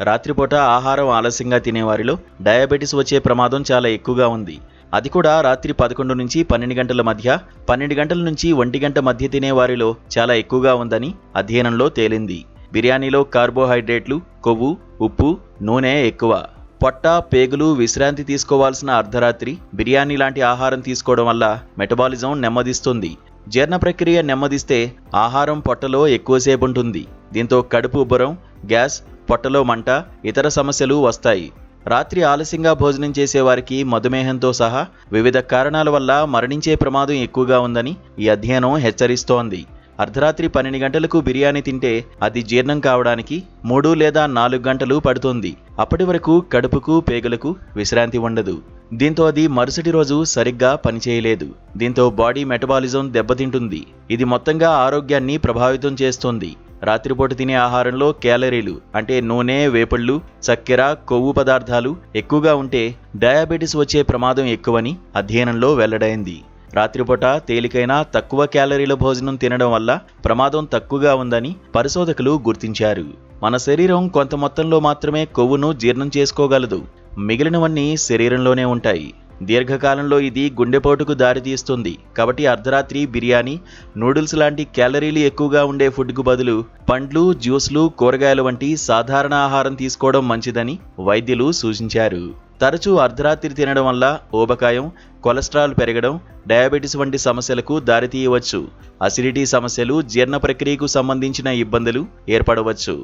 రాత్రిపూట ఆహారం ఆలస్యంగా తినేవారిలో డయాబెటిస్ వచ్చే ప్రమాదం చాలా ఎక్కువగా ఉంది. అది కూడా రాత్రి 11 నుంచి 12 గంటల మధ్య, 12 గంటల నుంచి 1 గంట మధ్య తినేవారిలో చాలా ఎక్కువగా ఉందని అధ్యయనంలో తేలింది. బిర్యానీలో కార్బోహైడ్రేట్లు, కొవ్వు, ఉప్పు, నూనె ఎక్కువ. పొట్ట, పేగులు విశ్రాంతి తీసుకోవాల్సిన అర్ధరాత్రి బిర్యానీ లాంటి ఆహారం తీసుకోవడం వల్ల మెటబాలిజం నెమ్మదిస్తుంది. జీర్ణ ప్రక్రియ నెమ్మదిస్తే ఆహారం పొట్టలో ఎక్కువసేపు ఉంటుంది. దీంతో కడుపు ఉబ్బరం, గ్యాస్, పొట్టలో మంట, ఇతర సమస్యలు వస్తాయి. రాత్రి ఆలస్యంగా భోజనం చేసేవారికి మధుమేహంతో సహా వివిధ కారణాల వల్ల మరణించే ప్రమాదం ఎక్కువగా ఉందని ఈ అధ్యయనం హెచ్చరిస్తోంది. అర్ధరాత్రి 12 గంటలకు బిర్యానీ తింటే అది జీర్ణం కావడానికి 3 లేదా 4 గంటలు పడుతుంది. అప్పటి వరకు కడుపుకు, పేగులకు విశ్రాంతి ఉండదు. దీంతో అది మరుసటి రోజు సరిగ్గా పనిచేయలేదు. దీంతో బాడీ మెటబాలిజం దెబ్బతింటుంది. ఇది మొత్తంగా ఆరోగ్యాన్ని ప్రభావితం చేస్తుంది. రాత్రిపూట తినే ఆహారంలో క్యాలరీలు అంటే నూనె, వేపుళ్ళు, చక్కెర, కొవ్వు పదార్థాలు ఎక్కువగా ఉంటే డయాబెటిస్ వచ్చే ప్రమాదం ఎక్కువని అధ్యయనంలో వెల్లడైంది. రాత్రిపూట తేలికైన తక్కువ క్యాలరీల భోజనం తినడం వల్ల ప్రమాదం తక్కువగా ఉందని పరిశోధకులు గుర్తించారు. మన శరీరం కొంత మొత్తంలో మాత్రమే కొవ్వును జీర్ణం చేసుకోగలదు. మిగిలినవన్నీ శరీరంలోనే ఉంటాయి. దీర్ఘకాలంలో ఇది గుండెపోటుకు దారితీస్తుంది. కాబట్టి అర్ధరాత్రి బిర్యానీ, నూడిల్స్ లాంటి క్యాలరీలు ఎక్కువగా ఉండే ఫుడ్కు బదులు పండ్లు, జ్యూస్లు, కూరగాయలు వంటి సాధారణ ఆహారం తీసుకోవడం మంచిదని వైద్యులు సూచించారు. తరచూ అర్ధరాత్రి తినడం వల్ల ఊబకాయం, కొలెస్ట్రాల్ పెరగడం, డయాబెటిస్ వంటి సమస్యలకు దారితీయవచ్చు. అసిడిటీ సమస్యలు, జీర్ణ ప్రక్రియకు సంబంధించిన ఇబ్బందులు ఏర్పడవచ్చు.